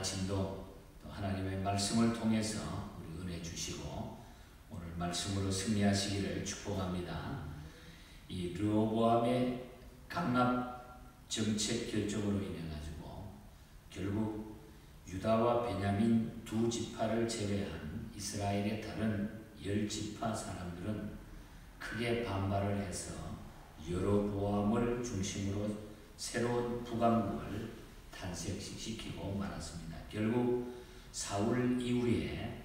아침도 또 하나님의 말씀을 통해서 우리 은혜 주시고 오늘 말씀으로 승리하시기를 축복합니다. 이 르호보암의 강압 정책 결정으로 인해 가지고 결국 유다와 베냐민 두 지파를 제외한 이스라엘의 다른 10지파 사람들은 크게 반발을 해서 여로보암을 중심으로 새로운 북왕국을 탄생시키고 말았습니다. 결국 사울 이후에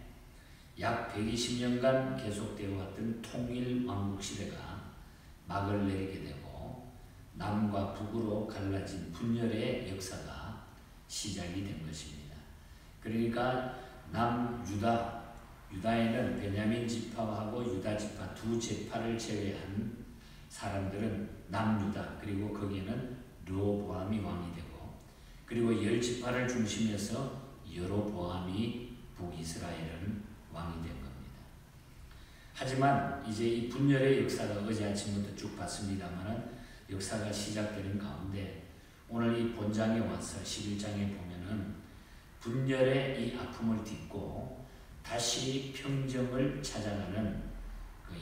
약 120년간 계속되어 왔던 통일 왕국 시대가 막을 내리게 되고 남과 북으로 갈라진 분열의 역사가 시작이 된 것입니다. 그러니까 유다에는 베냐민 지파하고 유다 지파 두 지파를 제외한 사람들은 남유다, 그리고 거기에는 르호보암이 왕이 되고, 그리고 10지파를 중심해서 여로보암이 북이스라엘은 왕이 된 겁니다. 하지만 이제 이 분열의 역사가 어제 아침부터 쭉 봤습니다만 역사가 시작되는 가운데 오늘 이 본장에 와서 11장에 보면은 분열의 이 아픔을 딛고 다시 평정을 찾아가는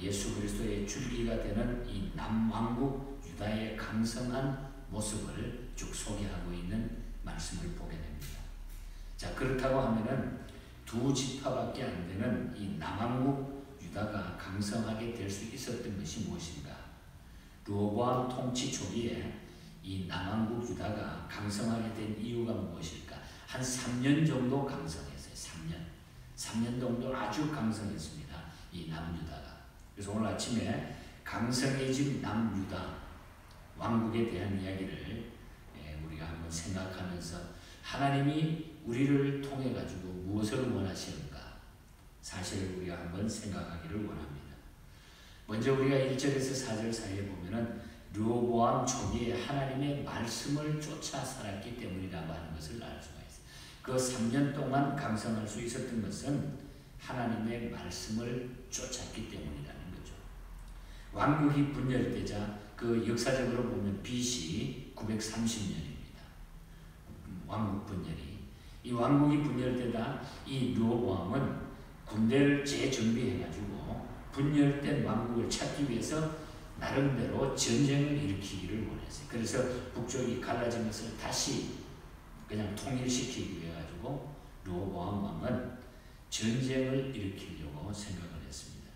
예수 그리스도의 줄기가 되는 이 남왕국 유다의 강성한 모습을 쭉 소개하고 있는 말씀을 보게 됩니다. 자, 그렇다고 하면은 두 지파밖에 안 되는 이 남왕국 유다가 강성하게 될 수 있었던 것이 무엇인가? 르호보암 통치 초기에 이 남왕국 유다가 강성하게 된 이유가 무엇일까? 한 3년 정도 강성했어요. 3년 정도 아주 강성했습니다. 이 남유다가. 그래서 오늘 아침에 강성해진 남유다 왕국에 대한 이야기를 우리가 한번 생각하면서 하나님이 우리를 통해 가지고 무엇을 원하시는가 사실을 우리가 한번 생각하기를 원합니다. 먼저 우리가 1절에서 4절 사이에 보면은 르호보암 초기에 하나님의 말씀을 쫓아 살았기 때문이라고 하는 것을 알 수가 있어요. 그 3년 동안 강성할 수 있었던 것은 하나님의 말씀을 쫓았기 때문이라는 거죠. 왕국이 분열되자 그 역사적으로 보면 BC 930년입니다. 왕국 분열이. 이 왕국이 분열되다 이 르호보암은 군대를 재정비해가지고 분열된 왕국을 찾기 위해서 나름대로 전쟁을 일으키기를 원했어요. 그래서 북쪽이 갈라진 것을 다시 그냥 통일시키기 위해 가지고 르호보암 왕은 전쟁을 일으키려고 생각을 했습니다.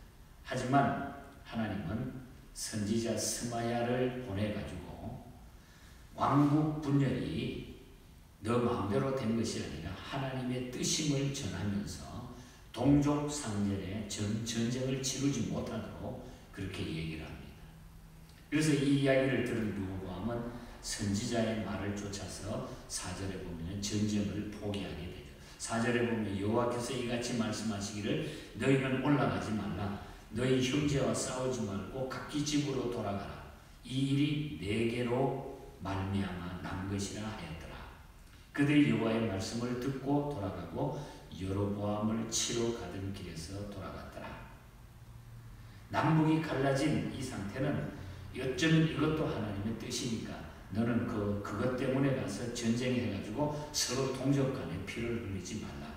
하지만 하나님은 선지자 스마야를 보내가지고 왕국 분열이 너 마음대로 된 것이 아니라 하나님의 뜻임을 전하면서 동족 상전에 전쟁을 치르지 못하도록 그렇게 얘기를 합니다. 그래서 이 이야기를 들은 르호보암은 선지자의 말을 쫓아서 4절에 보면 전쟁을 포기하게 되죠. 4절에 보면 여호와께서 이같이 말씀하시기를 너희는 올라가지 말라. 너희 형제와 싸우지 말고 각기 집으로 돌아가라. 이 일이 내게로 말미암아 난 것이라 하였더라. 그들이 여호와의 말씀을 듣고 돌아가고 여로보암을 치러 가던 길에서 돌아갔더라. 남북이 갈라진 이 상태는 어쩌면 이것도 하나님의 뜻이니까 너는 그것 때문에 가서 전쟁해가지고 서로 동족 간에 피를 흘리지 말라.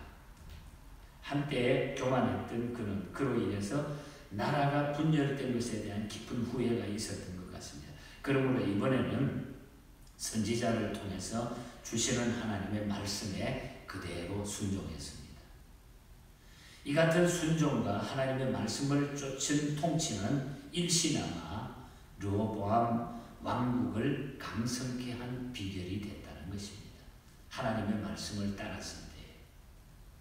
한때 교만했던 그는 그로 인해서 나라가 분열된 것에 대한 깊은 후회가 있었던 것 같습니다. 그러므로 이번에는 선지자를 통해서 주시는 하나님의 말씀에 그대로 순종했습니다. 이 같은 순종과 하나님의 말씀을 쫓은 통치는 일시나마 르호보암 왕국을 강성케 한 비결이 됐다는 것입니다. 하나님의 말씀을 따랐을 때.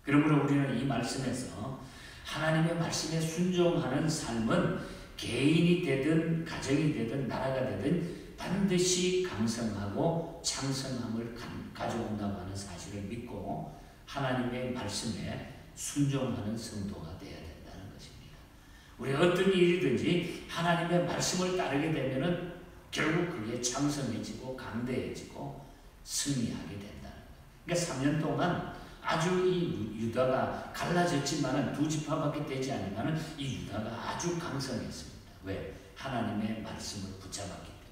그러므로 우리는 이 말씀에서 하나님의 말씀에 순종하는 삶은 개인이 되든 가정이 되든 나라가 되든 반드시 강성하고 창성함을 가져온다고 하는 사실을 믿고 하나님의 말씀에 순종하는 성도가 되어야 된다는 것입니다. 우리가 어떤 일이든지 하나님의 말씀을 따르게 되면은 결국 그게 창성해지고 강대해지고 승리하게 된다는 거예요. 그러니까 3년 동안 아주 이 유다가 갈라졌지만은 두 지파밖에 되지 않으면은 이 유다가 아주 강성했습니다. 왜? 하나님의 말씀을 붙잡았기 때문에.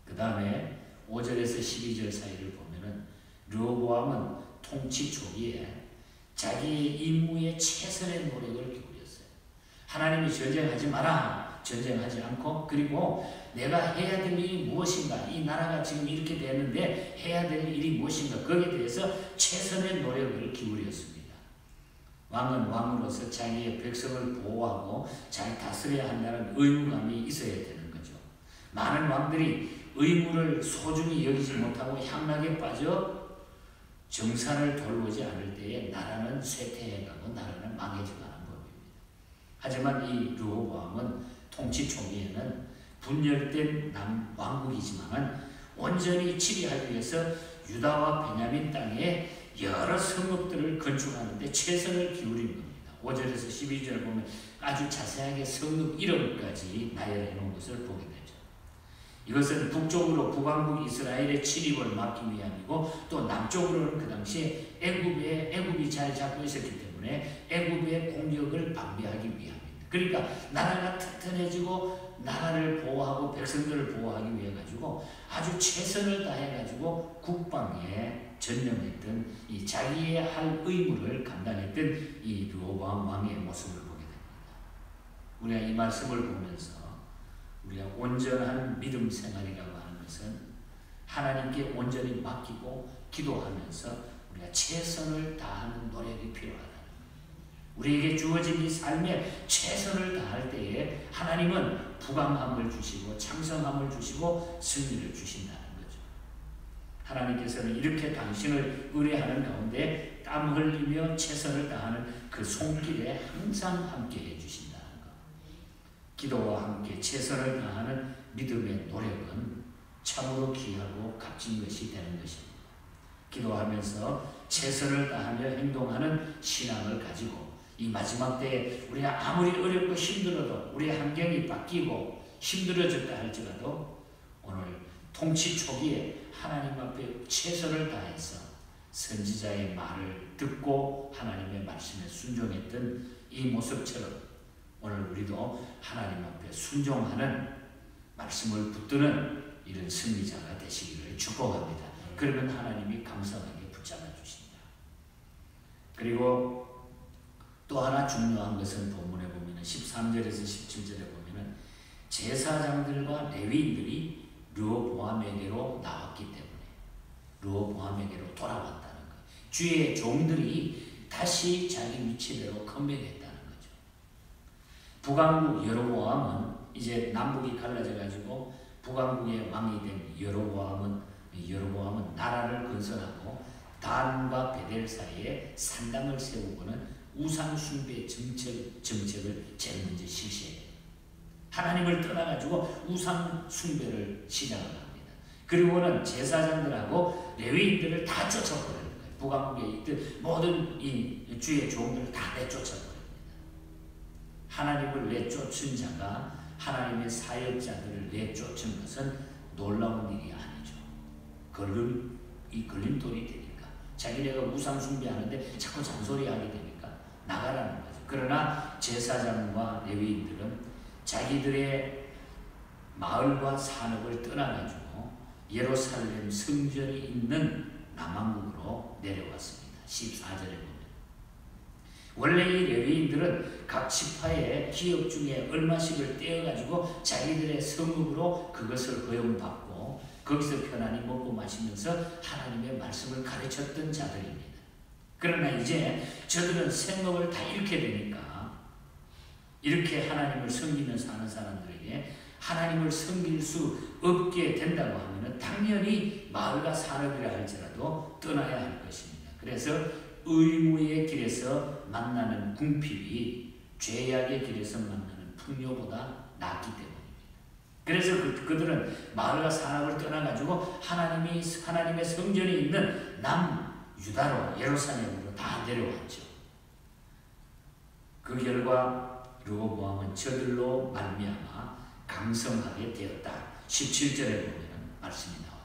그 다음에 5절에서 12절 사이를 보면은 르호보암은 통치 초기에 자기의 임무에 최선의 노력을 기울였어요. 하나님이 전쟁하지 마라. 전쟁하지 않고, 그리고 내가 해야 될 일이 무엇인가, 이 나라가 지금 이렇게 되는데 해야 될 일이 무엇인가, 거기에 대해서 최선의 노력을 기울였습니다. 왕은 왕으로서 자기의 백성을 보호하고 잘 다스려야 한다는 의무감이 있어야 되는 거죠. 많은 왕들이 의무를 소중히 여기지 못하고 향락에 빠져 정산을 돌보지 않을 때에 나라는 쇠퇴해가고 나라는 망해져가는 법입니다. 하지만 이 르호보암은 통치 초기에는 분열된 왕국이지만 온전히 치리하기 위해서 유다와 베냐민 땅에 여러 성읍들을 건축하는데 최선을 기울인 겁니다. 5절에서 12절 보면 아주 자세하게 성읍 이름까지 나열해 놓은 것을 보게 되죠. 이것은 북쪽으로 북왕국 이스라엘의 침입을 막기 위함이고, 또 남쪽으로는 그 당시에 애굽이 자리 잡고 있었기 때문에 애굽의 공격을 방비하기 위함입니다. 그러니까 나라가 튼튼해지고 나라를 보호하고 백성들을 보호하기 위해 가지고 아주 최선을 다해 가지고 국방에 전념했던, 이 자기의 할 의무를 감당했던 이 르호보암 왕의 모습을 보게 됩니다. 우리가 이 말씀을 보면서 우리가 온전한 믿음 생활이라고 하는 것은 하나님께 온전히 맡기고 기도하면서 우리가 최선을 다하는 노력이 필요하다는 거예요. 우리에게 주어진 이 삶에 최선을 다할 때에 하나님은 부강함을 주시고 창성함을 주시고 승리를 주신다는 거죠. 하나님께서는 이렇게 당신을 의뢰하는 가운데 땀 흘리며 최선을 다하는 그 손길에 항상 함께해 주신다는 것. 기도와 함께 최선을 다하는 믿음의 노력은 참으로 귀하고 값진 것이 되는 것입니다. 기도하면서 최선을 다하며 행동하는 신앙을 가지고 이 마지막 때에 우리가 아무리 어렵고 힘들어도 우리의 환경이 바뀌고 힘들어졌다 할지라도 오늘 통치 초기에 하나님 앞에 최선을 다해서 선지자의 말을 듣고 하나님의 말씀에 순종했던 이 모습처럼 오늘 우리도 하나님 앞에 순종하는 말씀을 붙드는 이런 승리자가 되시기를 축복합니다. 그러면 하나님이 감사하게 붙잡아 주신다. 그리고 또 하나 중요한 것은 본문에 보면 13절에서 17절에 보면 제사장들과 레위인들이 르호보암에게로 나왔기 때문에 르호보암에게로 돌아왔다는 거예요. 주의 종들이 다시 자기 위치대로 컴백했다는 거죠. 북왕국 여로보암은 이제 남북이 갈라져 가지고 북왕국의 왕이 된 여로보암은 나라를 건설하고 단과 베델 사이에 산당을 세우고는 우상 숭배 정책을 제일 먼저 실시해요. 하나님을 떠나가지고 우상 숭배를 시작을 합니다. 그리고는 제사장들하고 레위인들을 다 쫓아버리는 거예요. 북왕국에 있던 모든 이 주의 종들을 다 내쫓아버립니다. 하나님을 내쫓은 자가 하나님의 사역자들을 내쫓은 것은 놀라운 일이 아니죠. 걸림돌이 되니까 자기네가 우상 숭배하는데 자꾸 잔소리하게 되니까 나가라는 거죠. 그러나 제사장과 레위인들은 자기들의 마을과 산업을 떠나가지고 예루살렘 성전이 있는 남왕국으로 내려왔습니다. 14절에 보면 원래 이 레위인들은 각 지파의 기업 중에 얼마씩을 떼어가지고 자기들의 성읍으로 그것을 허용받고 거기서 편안히 먹고 마시면서 하나님의 말씀을 가르쳤던 자들입니다. 그러나 이제 저들은 생업을 다 잃게 되니까 이렇게 하나님을 섬기며 사는 사람들에게 하나님을 섬길 수 없게 된다고 하면 당연히 마을과 산업이라 할지라도 떠나야 할 것입니다. 그래서 의무의 길에서 만나는 궁핍이 죄악의 길에서 만나는 풍요보다 낫기 때문입니다. 그래서 그들은 마을과 산업을 떠나가지고 하나님의 성전이 있는 남유다로 예루살렘으로 다 내려왔죠. 그 결과 르호보암은 저들로 말미암아 강성하게 되었다. 17절에 보면 말씀이 나와요.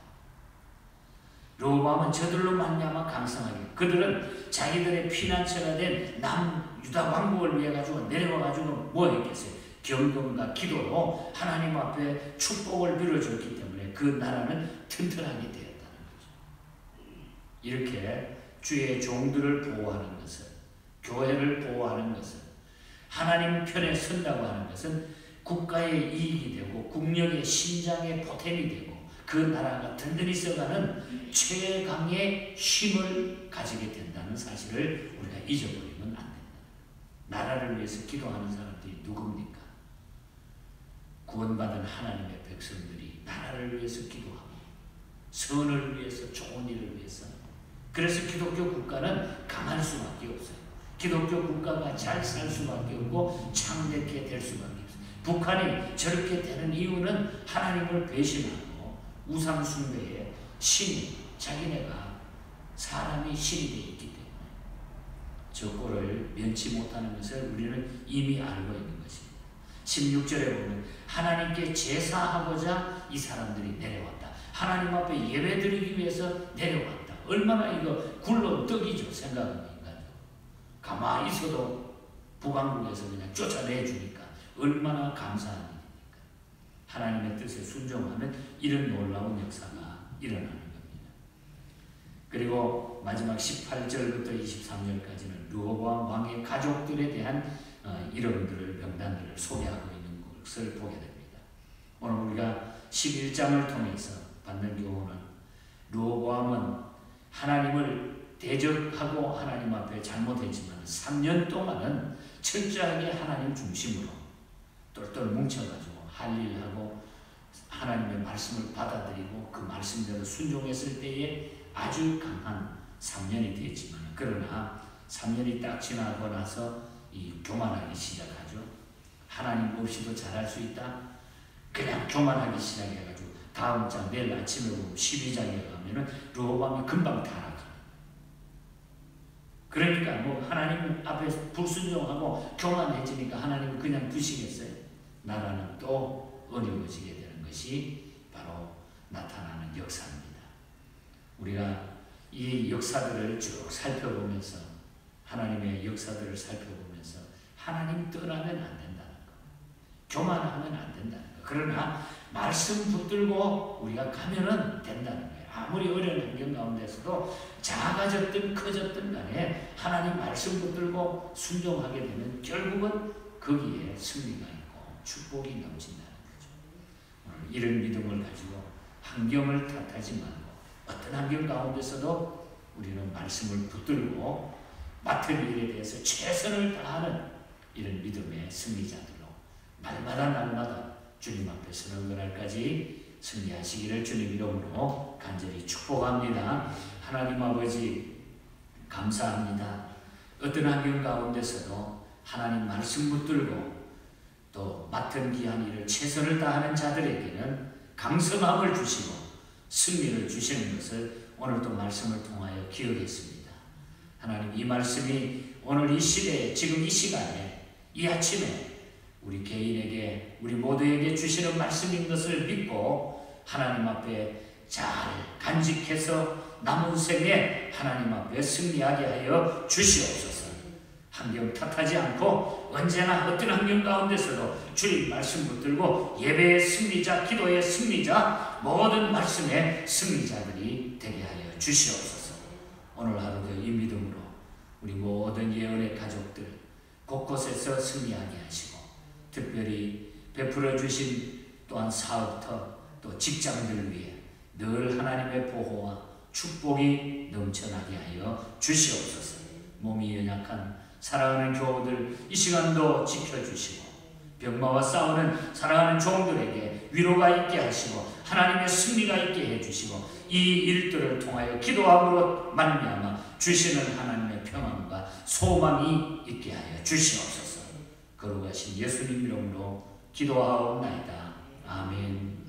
르호보암은 저들로 말미암아 강성하게, 그들은 자기들의 피난처가 된 남유다 왕국을 위해 가지고 내려와 가지고 뭐 했겠어요? 경건과 기도로 하나님 앞에 축복을 빌어줬기 때문에 그 나라는 튼튼하게 되었다는 거죠. 이렇게 주의 종들을 보호하는 것은, 교회를 보호하는 것은, 하나님 편에 선다고 하는 것은 국가의 이익이 되고 국력의 신장의 보탬이 되고 그 나라가 든든히 써가는 최강의 힘을 가지게 된다는 사실을 우리가 잊어버리면 안 된다. 나라를 위해서 기도하는 사람들이 누굽니까? 구원받은 하나님의 백성들이 나라를 위해서 기도하고 선을 위해서, 좋은 일을 위해서. 그래서 기독교 국가는 강할 수밖에 없어요. 기독교 국가가 잘 살 수밖에 없고 창대케 될 수밖에 없어요. 북한이 저렇게 되는 이유는 하나님을 배신하고 우상 숭배에 신이, 자기네가 사람이 신이 되어 있기 때문에 저 꼴을 면치 못하는 것을 우리는 이미 알고 있는 것입니다. 16절에 보면 하나님께 제사하고자 이 사람들이 내려왔다. 하나님 앞에 예배드리기 위해서 내려왔다. 얼마나 이거 굴러 떡이죠. 생각합니다. 가만히 있어도 북왕국에서 그냥 쫓아내주니까 얼마나 감사한 일입니까? 하나님의 뜻에 순종하면 이런 놀라운 역사가 일어나는 겁니다. 그리고 마지막 18절부터 23절까지는 르호보암 왕의 가족들에 대한 이름들을, 명단들을 소개하고 있는 것을 보게 됩니다. 오늘 우리가 11장을 통해서 받는 교훈은 르호보암은 하나님을 대적하고 하나님 앞에 잘못했지만 3년 동안은 철저하게 하나님 중심으로 똘똘 뭉쳐가지고 할 일하고 하나님의 말씀을 받아들이고 그 말씀대로 순종했을 때에 아주 강한 3년이 됐지만, 그러나 3년이 딱 지나고 나서 이 교만하기 시작하죠. 하나님 없이도 잘할 수 있다. 그냥 교만하기 시작해가지고 다음 장 내일 아침에 보면 12장에 가면은 르호보암이 금방 타락합니다. 그러니까 뭐 하나님 앞에 불순종하고 교만해지니까 하나님은 그냥 두시겠어요? 나라는 또 어려워지게 되는 것이 바로 나타나는 역사입니다. 우리가 이 역사들을 쭉 살펴보면서, 하나님의 역사들을 살펴보면서 하나님 떠나면 안 된다는 거, 교만하면 안 된다는 거, 그러나 말씀 붙들고 우리가 가면은 된다는 거예요. 아무리 어려운 환경 가운데서도 작아졌든 커졌든 간에 하나님 말씀 붙들고 순종하게 되면 결국은 거기에 승리가 있고 축복이 넘친다는 거죠. 오늘 이런 믿음을 가지고 환경을 탓하지 말고 어떤 환경 가운데서도 우리는 말씀을 붙들고 맡은 일에 대해서 최선을 다하는 이런 믿음의 승리자들로 날마다 주님 앞에 서는 그날까지 승리하시기를 주님 이름으로 간절히 축복합니다. 하나님 아버지 감사합니다. 어떤 환경 가운데서도 하나님 말씀 붙들고 또 맡은 귀한 일을 최선을 다하는 자들에게는 강성함을 주시고 승리를 주시는 것을 오늘도 말씀을 통하여 기억했습니다. 하나님, 이 말씀이 오늘 이 시대에, 지금 이 시간에, 이 아침에 우리 개인에게, 우리 모두에게 주시는 말씀인 것을 믿고 하나님 앞에 잘 간직해서 남은 생에 하나님 앞에 승리하게 하여 주시옵소서. 환경 탓하지 않고 언제나 어떤 환경 가운데서도 주님 말씀 붙들고 예배의 승리자, 기도의 승리자, 모든 말씀의 승리자들이 되게 하여 주시옵소서. 오늘 하루도 이 믿음으로 우리 모든 예언의 가족들 곳곳에서 승리하게 하시고, 특별히 베풀어 주신 또한 사업터, 또 직장들 위해 늘 하나님의 보호와 축복이 넘쳐나게 하여 주시옵소서. 몸이 연약한 사랑하는 교우들 이 시간도 지켜주시고, 병마와 싸우는 사랑하는 종들에게 위로가 있게 하시고 하나님의 승리가 있게 해주시고, 이 일들을 통하여 기도함으로 말미암아 주시는 하나님의 평안과 소망이 있게 하여 주시옵소서. 거룩하신 예수님 이름으로 기도하옵나이다. 아멘.